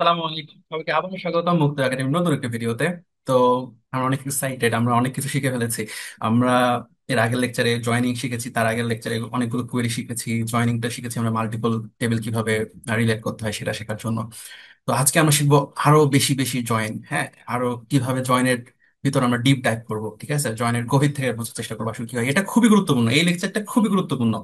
সালামু আলাইকুম, সবাইকে আবারও স্বাগতম মুক্ত একাডেমির নতুন একটা ভিডিওতে। তো আমরা অনেক এক্সাইটেড, আমরা অনেক কিছু শিখে ফেলেছি। আমরা এর আগের লেকচারে জয়েনিং শিখেছি, তার আগের লেকচারে অনেকগুলো কোয়েরি শিখেছি, জয়েনিংটা শিখেছি আমরা মাল্টিপল টেবিল কিভাবে রিলেট করতে হয় সেটা শেখার জন্য। তো আজকে আমরা শিখবো আরো বেশি বেশি জয়েন, হ্যাঁ, আরো কিভাবে জয়েনের ভিতর আমরা ডিপ ডাইভ করবো, ঠিক আছে, জয়েনের গভীর থেকে বোঝার চেষ্টা করবো আসলে কি হয়। এটা খুবই গুরুত্বপূর্ণ, এই লেকচারটা খুবই গুরুত্বপূর্ণ।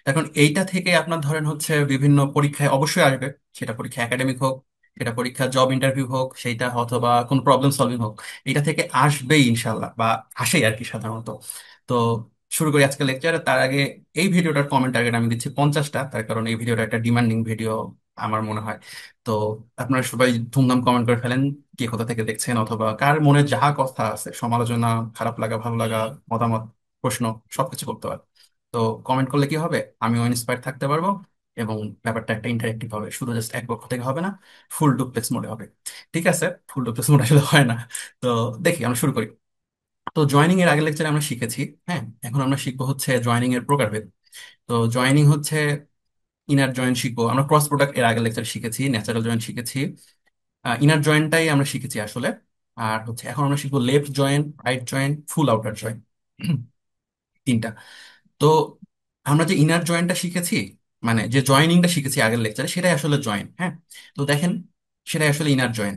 এখন এইটা থেকে আপনার ধরেন হচ্ছে বিভিন্ন পরীক্ষায় অবশ্যই আসবে, সেটা পরীক্ষা একাডেমিক হোক, সেটা পরীক্ষা জব ইন্টারভিউ হোক, সেইটা অথবা কোন প্রবলেম সলভিং হোক, এটা থেকে আসবেই ইনশাল্লাহ, বা আসেই আর কি সাধারণত। তো শুরু করি আজকে লেকচার। তার আগে এই ভিডিওটার কমেন্ট টার্গেট আমি দিচ্ছি 50টা, তার কারণ এই ভিডিওটা একটা ডিমান্ডিং ভিডিও আমার মনে হয়। তো আপনারা সবাই ধুমধাম কমেন্ট করে ফেলেন, কে কোথা থেকে দেখছেন, অথবা কার মনে যাহা কথা আছে, সমালোচনা, খারাপ লাগা, ভালো লাগা, মতামত, প্রশ্ন, সবকিছু করতে পারেন। তো কমেন্ট করলে কি হবে, আমিও ইন্সপায়ার থাকতে পারবো, এবং ব্যাপারটা একটা ইন্টারেক্টিভ হবে, শুধু জাস্ট এক পক্ষ থেকে হবে না, ফুল ডুপ্লেক্স মোডে হবে। ঠিক আছে, ফুল ডুপ্লেক্স মোড আসলে হয় না। তো দেখি আমরা শুরু করি। তো জয়েনিং এর আগের লেকচারে আমরা শিখেছি, হ্যাঁ, এখন আমরা শিখবো হচ্ছে জয়েনিং এর প্রকারভেদ। তো জয়েনিং হচ্ছে ইনার জয়েন শিখবো আমরা, ক্রস প্রোডাক্ট এর আগের লেকচারে শিখেছি, ন্যাচারাল জয়েন শিখেছি, ইনার জয়েন্টটাই আমরা শিখেছি আসলে। আর হচ্ছে এখন আমরা শিখবো লেফট জয়েন, রাইট জয়েন, ফুল আউটার জয়েন, তিনটা। তো আমরা যে ইনার জয়েন্টটা শিখেছি, মানে যে জয়েনিংটা শিখেছি আগের লেকচারে, সেটাই আসলে জয়েন, হ্যাঁ। তো দেখেন, সেটাই আসলে ইনার জয়েন।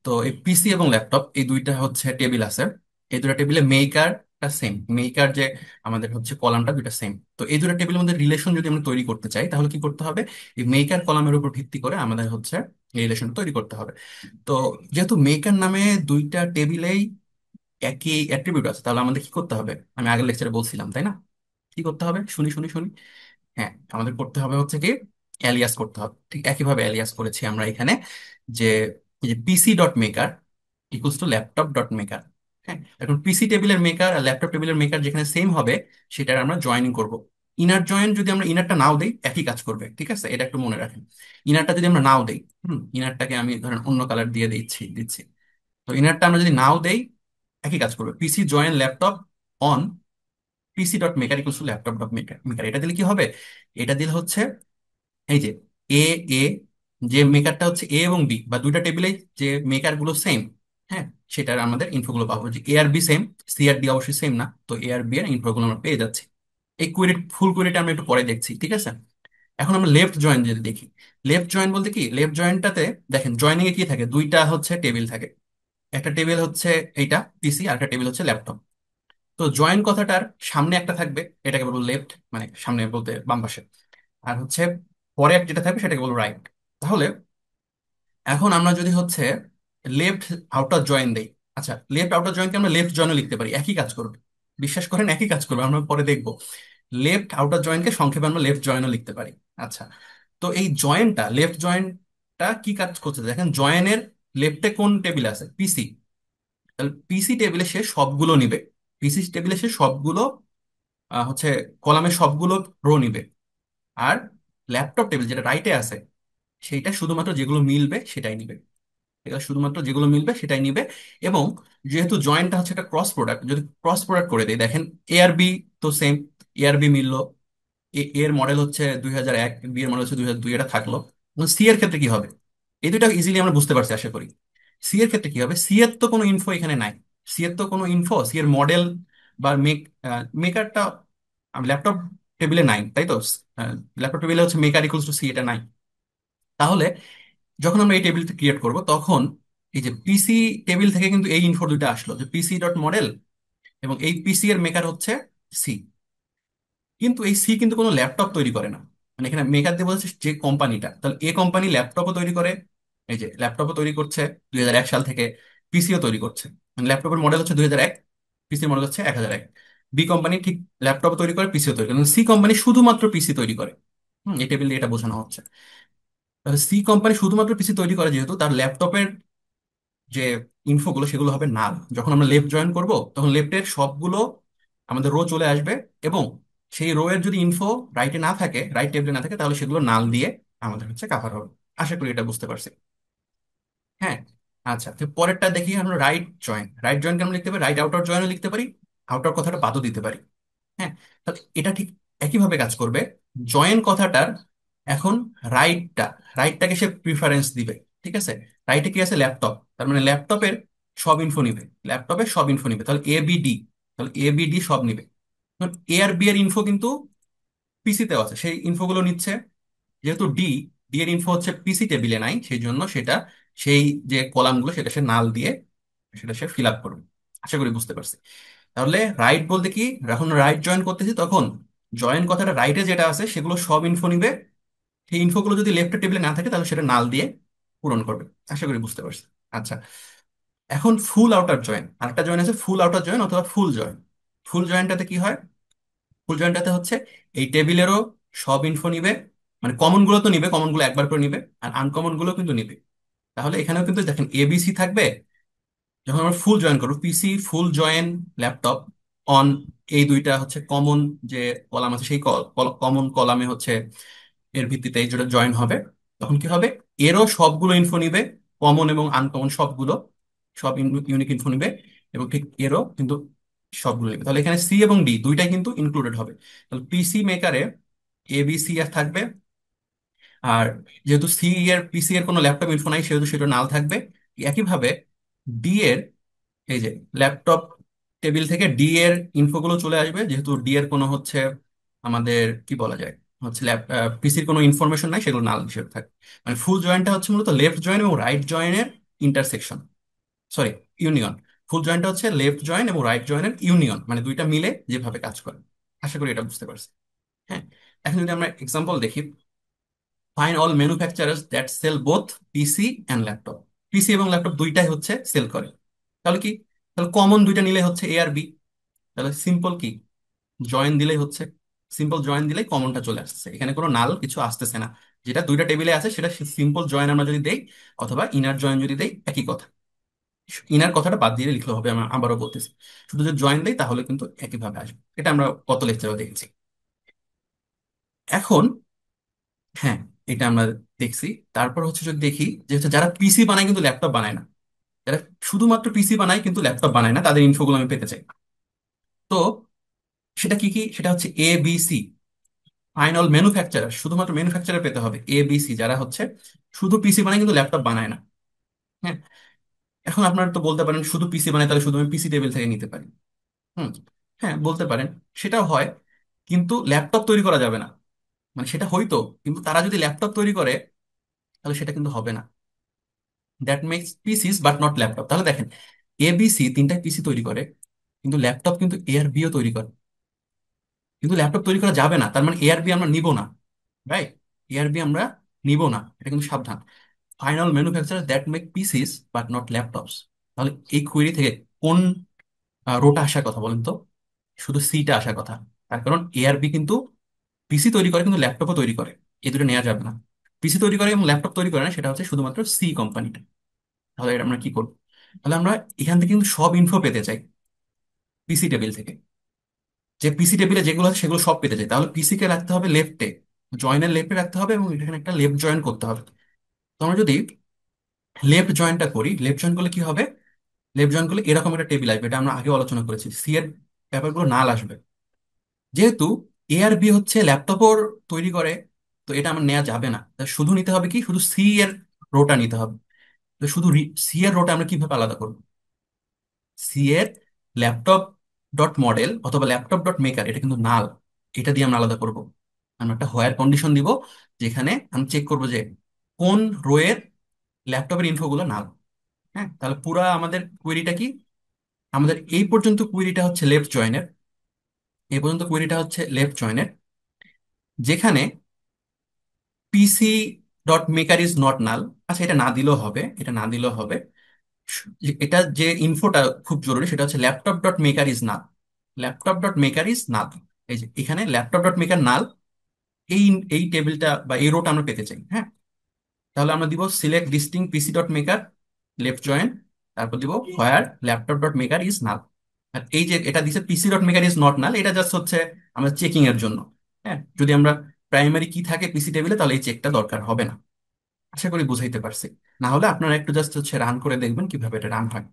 তো এই পিসি এবং ল্যাপটপ এই দুইটা হচ্ছে টেবিল আছে, এই দুটা টেবিলে মেকারটা সেম, মেকার যে আমাদের হচ্ছে কলামটা দুইটা সেম। তো এই দুটো টেবিলের মধ্যে রিলেশন যদি আমরা তৈরি করতে চাই, তাহলে কি করতে হবে, এই মেকার কলামের উপর ভিত্তি করে আমাদের হচ্ছে এই রিলেশন তৈরি করতে হবে। তো যেহেতু মেকার নামে দুইটা টেবিলেই একই অ্যাট্রিবিউট আছে, তাহলে আমাদের কি করতে হবে, আমি আগের লেকচারে বলছিলাম তাই না, কি করতে হবে, শুনি শুনি শুনি। হ্যাঁ, আমাদের করতে হবে হচ্ছে কি, অ্যালিয়াস করতে হবে। ঠিক একইভাবে অ্যালিয়াস করেছি আমরা এখানে, যে এই যে PC dot maker equals to laptop dot maker. হ্যাঁ, এখন পিসি টেবিলের মেকার আর ল্যাপটপ টেবিলের মেকার যেখানে সেম হবে, সেটার আমরা জয়েনিং করব। ইনার জয়েন যদি আমরা ইনারটা নাও দেই, একই কাজ করবে, ঠিক আছে, এটা একটু মনে রাখেন। ইনারটা যদি আমরা নাও দেই, ইনারটাকে আমি ধরেন অন্য কালার দিয়ে দিচ্ছি দিচ্ছি। তো ইনারটা আমরা যদি নাও দেই, একই কাজ করবে, PC join laptop on PC dot maker equals to laptop dot maker maker. এটা দিলে কি হবে, এটা দিলে হচ্ছে এই যে এ এ, যে মেকারটা হচ্ছে এ এবং বি বা দুইটা টেবিলে যে মেকার গুলো সেম, হ্যাঁ, সেটার আমাদের ইনফো গুলো পাবো, যে এ আর বি সেম, সি আর ডি অবশ্যই সেম না, তো এ আর বি এর ইনফো গুলো আমরা পেয়ে যাচ্ছি। এই কুয়েরি, ফুল কুয়েরিটা আমরা একটু পরে দেখছি, ঠিক আছে। এখন আমরা লেফট জয়েন যদি দেখি, লেফট জয়েন বলতে কি, লেফট জয়েনটাতে দেখেন জয়েনিং এ কি থাকে, দুইটা হচ্ছে টেবিল থাকে, একটা টেবিল হচ্ছে এইটা পিসি, আর একটা টেবিল হচ্ছে ল্যাপটপ। তো জয়েন কথাটার সামনে একটা থাকবে, এটাকে বলবো লেফট, মানে সামনে বলতে বাম পাশে, আর হচ্ছে পরে যেটা থাকবে সেটাকে বলবো রাইট। তাহলে এখন আমরা যদি হচ্ছে লেফট আউটার জয়েন দেই, আচ্ছা, লেফট আউটার জয়েনকে আমরা লেফট জয়েনও লিখতে পারি, একই কাজ করবে, বিশ্বাস করেন একই কাজ করবে, আমরা পরে দেখবো। লেফট আউটার জয়েনকে সংক্ষেপে আমরা লেফট জয়েনও লিখতে পারি। আচ্ছা, তো এই জয়েনটা, লেফট জয়েনটা কি কাজ করছে দেখেন, জয়েনের লেফটে কোন টেবিল আছে, পিসি, তাহলে পিসি টেবিলে সে সবগুলো নিবে, পিসি টেবিলে সে সবগুলো হচ্ছে কলামের সবগুলো রো নিবে। আর ল্যাপটপ টেবিল যেটা রাইটে আছে, সেইটা শুধুমাত্র যেগুলো মিলবে সেটাই নিবে, এটা শুধুমাত্র যেগুলো মিলবে সেটাই নিবে। এবং যেহেতু জয়েন্টটা হচ্ছে একটা ক্রস প্রোডাক্ট, যদি ক্রস প্রোডাক্ট করে দেয়, দেখেন এ আর বি তো সেম, এ আর বি মিললো, এর মডেল হচ্ছে 2001, বি এর মডেল হচ্ছে 2002, এটা থাকলো। সি এর ক্ষেত্রে কি হবে, এই দুটা ইজিলি আমরা বুঝতে পারছি আশা করি। সি এর ক্ষেত্রে কি হবে, সি এর তো কোনো ইনফো এখানে নাই, সি এর তো কোনো ইনফো, সি এর মডেল বা মেকারটা ল্যাপটপ টেবিলে নাই, তাই তো, ল্যাপটপ টেবিলে হচ্ছে মেকার ইকুয়ালস টু সি, এটা নাই। তাহলে যখন আমরা এই টেবিলটা ক্রিয়েট করব, তখন এই যে পিসি টেবিল থেকে কিন্তু এই ইনফো দুইটা আসলো, যে পিসি ডট মডেল, এবং এই পিসি এর মেকার হচ্ছে সি। কিন্তু এই সি কিন্তু কোনো ল্যাপটপ তৈরি করে না, মানে এখানে মেকার দিয়ে বলছে যে কোম্পানিটা, তাহলে এ কোম্পানি ল্যাপটপও তৈরি করে, এই যে ল্যাপটপও তৈরি করছে 2001 সাল থেকে, পিসিও তৈরি করছে, মানে ল্যাপটপের মডেল হচ্ছে 2001, পিসির মডেল হচ্ছে 1001। বি কোম্পানি ঠিক ল্যাপটপ তৈরি করে, পিসিও তৈরি করে, সি কোম্পানি শুধুমাত্র পিসি তৈরি করে। এই টেবিল দিয়ে এটা বোঝানো হচ্ছে। তাহলে সি কোম্পানি শুধুমাত্র পিসি তৈরি করে, যেহেতু তার ল্যাপটপের যে ইনফোগুলো সেগুলো হবে নাল। যখন আমরা লেফট জয়েন করব, তখন লেফটের সবগুলো আমাদের রো চলে আসবে, এবং সেই রো এর যদি ইনফো রাইটে না থাকে, রাইট টেবিলে না থাকে, তাহলে সেগুলো নাল দিয়ে আমাদের হচ্ছে কাভার হবে। আশা করি এটা বুঝতে পারছি। হ্যাঁ, আচ্ছা, তো পরেরটা দেখি আমরা, রাইট জয়েন, রাইট জয়েন কেমন লিখতে পারি, রাইট আউটার জয়েনও লিখতে পারি, আউটার কথাটা বাদও দিতে পারি। হ্যাঁ, তাহলে এটা ঠিক একইভাবে কাজ করবে। জয়েন কথাটার এখন রাইটটা রাইটটাকে সে প্রিফারেন্স দিবে। ঠিক আছে, রাইটে কি আছে? ল্যাপটপ। তার মানে ল্যাপটপের সব ইনফো নিবে, ল্যাপটপের সব ইনফো নিবে, তাহলে এ বি ডি। তাহলে এ বি ডি সব নিবে। এ আর বি এর ইনফো কিন্তু পিসিতেও আছে, সেই ইনফোগুলো নিচ্ছে। যেহেতু ডি এর ইনফো হচ্ছে পিসি টেবিলে নাই, সেই জন্য সেটা সেই যে কলামগুলো সেটা সে নাল দিয়ে সেটা সে ফিল আপ করবে। আশা করি বুঝতে পারছি। তাহলে রাইট বলতে কি, যখন রাইট জয়েন করতেছি তখন জয়েন কথাটা রাইটে যেটা আছে সেগুলো সব ইনফো নিবে। সেই ইনফোগুলো যদি লেফটের টেবিলে না থাকে তাহলে সেটা নাল দিয়ে পূরণ করবে। আশা করি বুঝতে পারছি। আচ্ছা, এখন ফুল আউটার জয়েন, আরেকটা জয়েন আছে ফুল আউটার জয়েন অথবা ফুল জয়েন। ফুল জয়েনটাতে কি হয়? ফুল জয়েন্টটাতে হচ্ছে এই টেবিলেরও সব ইনফো নিবে, মানে কমন গুলো তো নিবে, কমন গুলো একবার করে নিবে, আর আনকমন গুলো কিন্তু নিবে। তাহলে এখানেও কিন্তু দেখেন এবিসি থাকবে। যখন আমরা ফুল জয়েন করবো, পিসি ফুল জয়েন ল্যাপটপ অন, এই দুইটা হচ্ছে কমন যে কলাম আছে, সেই কমন কলামে হচ্ছে এর ভিত্তিতে এই যেটা জয়েন হবে। তখন কি হবে? এরও সবগুলো ইনফো নিবে, কমন এবং আনকমন সবগুলো, সব ইউনিক ইনফো নিবে। এবং ঠিক এরও কিন্তু সবগুলো নিবে। তাহলে এখানে সি এবং ডি দুইটাই কিন্তু ইনক্লুডেড হবে। তাহলে পিসি মেকারে এ বি সি আর থাকবে। আর যেহেতু সি এর পিসি এর কোনো ল্যাপটপ ইনফো নাই সেহেতু সেটা নাল থাকবে। একইভাবে ডি এর এই যে ল্যাপটপ টেবিল থেকে ডি এর ইনফোগুলো চলে আসবে, যেহেতু ডি এর কোনো হচ্ছে আমাদের কি বলা যায় হচ্ছে পিসির কোনো ইনফরমেশন নাই, সেগুলো নাল হিসেবে থাকে। মানে ফুল জয়েন্টটা হচ্ছে মূলত লেফট জয়েন এবং রাইট জয়েনের ইন্টারসেকশন, সরি, ইউনিয়ন। ফুল জয়েন্টটা হচ্ছে লেফট জয়েন এবং রাইট জয়েনের ইউনিয়ন, মানে দুইটা মিলে যেভাবে কাজ করে। আশা করি এটা বুঝতে পারছি। হ্যাঁ, এখন যদি আমরা এক্সাম্পল দেখি, find all manufacturers that sell both PC and laptop. PC এবং ল্যাপটপ দুইটাই হচ্ছে সেল করে। তাহলে কি? তাহলে কমন দুইটা নিলে হচ্ছে এ আর বি। তাহলে সিম্পল কি, জয়েন দিলেই হচ্ছে, সিম্পল জয়েন দিলেই কমনটা চলে আসছে, এখানে কোনো নাল কিছু আসতেছে না। যেটা দুইটা টেবিলে আছে সেটা সিম্পল জয়েন আমরা যদি দেই অথবা ইনার জয়েন যদি দেই একই কথা। ইনার কথাটা বাদ দিয়ে লিখলে হবে, আমরা আবারও বলতেছি। শুধু যদি জয়েন দেই তাহলে কিন্তু একইভাবে আসবে। এটা আমরা কত লেকচারও দেখেছি। এখন হ্যাঁ, এটা আমরা দেখছি। তারপর হচ্ছে যদি দেখি যে হচ্ছে যারা পিসি বানায় কিন্তু ল্যাপটপ বানায় না, যারা শুধুমাত্র পিসি বানায় কিন্তু ল্যাপটপ বানায় না, তাদের ইনফোগুলো আমি পেতে চাই। তো সেটা কি কি? সেটা হচ্ছে A B C, final manufacturer, শুধুমাত্র ম্যানুফ্যাকচারার পেতে হবে এ বি সি, যারা হচ্ছে শুধু পিসি বানায় কিন্তু ল্যাপটপ বানায় না। হ্যাঁ, এখন আপনারা তো বলতে পারেন শুধু পিসি বানায় তাহলে শুধু আমি পিসি টেবিল থেকে নিতে পারি। হুম, হ্যাঁ বলতে পারেন, সেটাও হয়। কিন্তু ল্যাপটপ তৈরি করা যাবে না, মানে সেটা হয়তো, কিন্তু তারা যদি ল্যাপটপ তৈরি করে তাহলে সেটা কিন্তু হবে না। That makes PCs but not laptop. তাহলে দেখেন, এবিসি তিনটাই পিসি তৈরি করে, কিন্তু ল্যাপটপ কিন্তু এ আর বিও তৈরি করে। কিন্তু ল্যাপটপ তৈরি করা যাবে না, তার মানে এ আর বি আমরা নিব না। রাইট, এ আর বি আমরা নিব না, এটা কিন্তু সাবধান। Final manufacturer that make পিসিস but not laptops. তাহলে এই কোয়েরি থেকে কোন রোটা আসার কথা বলেন তো? শুধু সিটা আসার কথা। তার কারণ এ আর বি কিন্তু পিসি তৈরি করে কিন্তু ল্যাপটপও তৈরি করে, এই দুটো নেওয়া যাবে না। পিসি তৈরি করে এবং ল্যাপটপ তৈরি করে না, সেটা হচ্ছে শুধুমাত্র সি কোম্পানিটা। তাহলে এটা আমরা কি করবো? তাহলে আমরা এখান থেকে কিন্তু সব ইনফো পেতে চাই পিসি টেবিল থেকে। যে পিসি টেবিলে যেগুলো আছে সেগুলো সব পেতে চাই, তাহলে পিসি কে রাখতে হবে লেফটে, জয়েনের লেফটে রাখতে হবে এবং এখানে একটা লেফট জয়েন করতে হবে। তো আমরা যদি লেফট জয়েনটা করি, লেফট জয়েন করলে কি হবে? লেফট জয়েন করলে এরকম একটা টেবিল আসবে, এটা আমরা আগে আলোচনা করেছি, সি এর ব্যাপারগুলো নাল আসবে। যেহেতু এ আর বি হচ্ছে ল্যাপটপও তৈরি করে, তো এটা আমার নেওয়া যাবে না। তা শুধু নিতে হবে কি, শুধু সি এর রোটা নিতে হবে। তো শুধু সি এর রোটা আমরা কিভাবে আলাদা করবো? সি এর ল্যাপটপ ডট মডেল অথবা ল্যাপটপ ডট মেকার, এটা কিন্তু নাল, এটা দিয়ে আমরা আলাদা করব। আমরা একটা হোয়ার কন্ডিশন দিব, যেখানে আমি চেক করব যে কোন রো এর ল্যাপটপের ইনফোগুলো নাল। হ্যাঁ, তাহলে পুরা আমাদের কোয়েরিটা কি? আমাদের এই পর্যন্ত কোয়েরিটা হচ্ছে লেফট জয়েনের, এই পর্যন্ত কোয়েরিটা হচ্ছে লেফট জয়েনের, যেখানে PC dot maker is not null. আচ্ছা, এটা না দিলেও হবে, এটা না দিলেও হবে। এটা যে ইনফোটা খুব জরুরি, সেটা হচ্ছে laptop dot maker is null. Laptop dot maker is নাল, এই যে এখানে ল্যাপটপ ডট মেকার নাল, এই এই টেবিলটা বা এই রোটা আমরা পেতে চাই। হ্যাঁ, তাহলে আমরা দিব select distinct PC dot maker left join, তারপর দিব where laptop dot maker is null. আর এই যে এটা দিছে PC dot maker is not null, এটা জাস্ট হচ্ছে আমরা চেকিং এর জন্য। হ্যাঁ, যদি আমরা প্রাইমারি কি থাকে পিসি টেবিলে তাহলে এই চেকটা দরকার হবে না। আশা করি বুঝাইতে পারছি। না হলে আপনারা একটু জাস্ট হচ্ছে রান করে দেখবেন কিভাবে এটা রান হয়।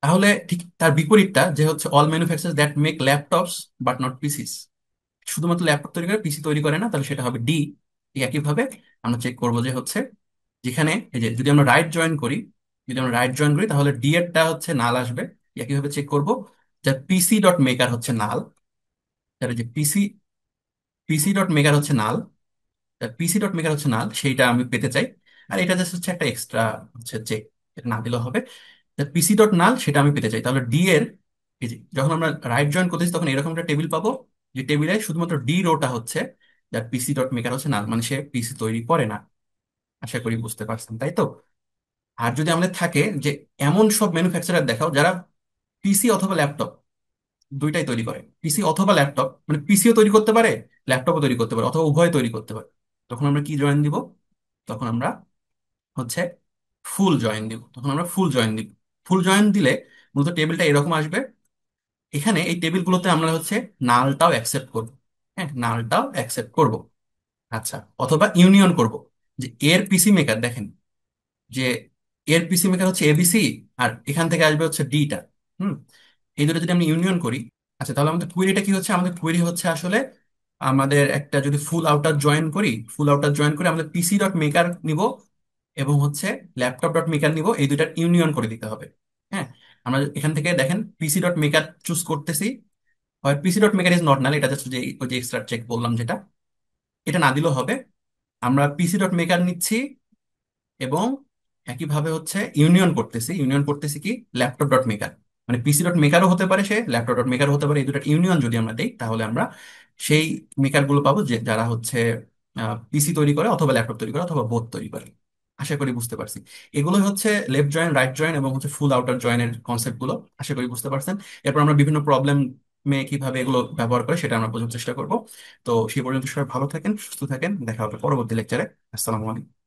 তাহলে ঠিক তার বিপরীতটা যে হচ্ছে all manufacturers that make laptops but not PCs, শুধুমাত্র ল্যাপটপ তৈরি করে, পিসি তৈরি করে না, তাহলে সেটা হবে ডি। একইভাবে আমরা চেক করবো যে হচ্ছে যেখানে এই যে যদি আমরা রাইট জয়েন করি, যদি আমরা রাইট জয়েন করি তাহলে ডি এরটা হচ্ছে নাল আসবে। একইভাবে চেক করবো যে পিসি ডট মেকার হচ্ছে নাল, তাহলে যে পিসি পিসি ডট মেকার হচ্ছে নাল, পিসি ডট মেকার হচ্ছে নাল, সেইটা আমি পেতে চাই। আর এটা জাস্ট হচ্ছে একটা এক্সট্রা হচ্ছে চেক, এটা না দিলেও হবে। পিসি ডট নাল সেটা আমি পেতে চাই, তাহলে ডি এর এই যে যখন আমরা রাইট জয়েন করতেছি তখন এরকম একটা টেবিল পাবো, যে টেবিলে শুধুমাত্র ডি রোটা হচ্ছে যার পিসি ডট মেকার হচ্ছে নাল, মানে সে পিসি তৈরি করে না। আশা করি বুঝতে পারছেন, তাই তো? আর যদি আমাদের থাকে যে এমন সব ম্যানুফ্যাকচারার দেখাও যারা পিসি অথবা ল্যাপটপ দুইটাই তৈরি করে, পিসি অথবা ল্যাপটপ, মানে পিসিও তৈরি করতে পারে, ল্যাপটপও তৈরি করতে পারে, অথবা উভয় তৈরি করতে পারে, তখন আমরা কি জয়েন দিব? তখন আমরা হচ্ছে ফুল জয়েন দিব, তখন আমরা ফুল জয়েন দিব। ফুল জয়েন দিলে মূলত টেবিলটা এরকম আসবে। এখানে এই টেবিলগুলোতে আমরা হচ্ছে নালটাও অ্যাকসেপ্ট করব। হ্যাঁ, নালটাও অ্যাকসেপ্ট করব। আচ্ছা, অথবা ইউনিয়ন করব, যে এর পিসি মেকার দেখেন, যে এর পিসি মেকার হচ্ছে এবিসি, আর এখান থেকে আসবে হচ্ছে ডিটা। হুম, এই দুটো যদি আমি ইউনিয়ন করি, আচ্ছা তাহলে আমাদের কুয়েরিটা কি হচ্ছে? আমাদের কুয়েরি হচ্ছে আসলে আমাদের একটা যদি ফুল আউটার জয়েন করি, ফুল আউটার জয়েন করে আমাদের পিসি ডট মেকার নিব এবং হচ্ছে ল্যাপটপ ডট মেকার নিব, এই দুইটার ইউনিয়ন করে দিতে হবে। হ্যাঁ, আমরা এখান থেকে দেখেন পিসি ডট মেকার চুজ করতেছি, হয় PC dot maker is not null, এটা জাস্ট যে ওই যে এক্সট্রা চেক বললাম যেটা, এটা না দিলেও হবে। আমরা পিসি ডট মেকার নিচ্ছি এবং একইভাবে হচ্ছে ইউনিয়ন করতেছি কি ল্যাপটপ ডট মেকার, মানে পিসি ডট মেকারও হতে পারে, সে ল্যাপটপ ডট মেকারও হতে পারে, এই দুটার ইউনিয়ন যদি আমরা দিই তাহলে আমরা সেই মেকার গুলো পাবো যে যারা হচ্ছে পিসি তৈরি করে অথবা ল্যাপটপ তৈরি করে অথবা বোথ তৈরি করে। আশা করি বুঝতে পারছি। এগুলোই হচ্ছে লেফট জয়েন, রাইট জয়েন এবং হচ্ছে ফুল আউটার জয়েনের কনসেপ্ট গুলো। আশা করি বুঝতে পারছেন। এরপর আমরা বিভিন্ন প্রবলেম কিভাবে এগুলো ব্যবহার করে সেটা আমরা বোঝার চেষ্টা করব। তো সেই পর্যন্ত সবাই ভালো থাকেন, সুস্থ থাকেন, দেখা হবে পরবর্তী লেকচারে। আসসালামু আলাইকুম।